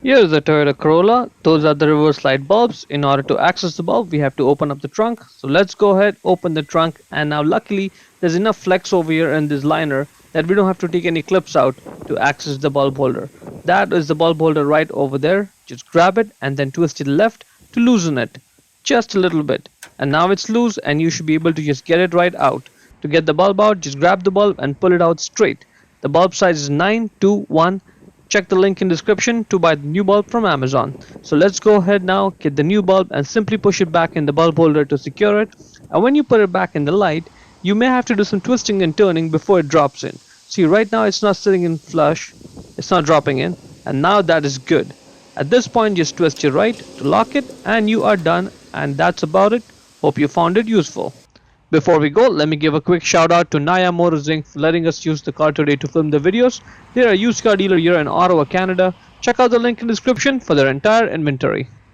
Here is the Toyota Corolla. Those are the reverse light bulbs. In order to access the bulb, we have to open up the trunk. So let's go ahead, open the trunk, and now luckily there's enough flex over here in this liner that we don't have to take any clips out to access the bulb holder. That is the bulb holder right over there. Just grab it and then twist it left to loosen it. Just a little bit. And now it's loose and you should be able to just get it right out. To get the bulb out, just grab the bulb and pull it out straight. The bulb size is 921. Check the link in description to buy the new bulb from Amazon. So let's go ahead now, get the new bulb and simply push it back in the bulb holder to secure it. And when you put it back in the light, you may have to do some twisting and turning before it drops in. See, right now it's not sitting in flush, it's not dropping in, and now that is good. At this point, just twist your right to lock it and you are done, and that's about it. Hope you found it useful. Before we go, let me give a quick shout out to Naya Motors Inc. for letting us use the car today to film the videos. They are a used car dealer here in Ottawa, Canada. Check out the link in the description for their entire inventory.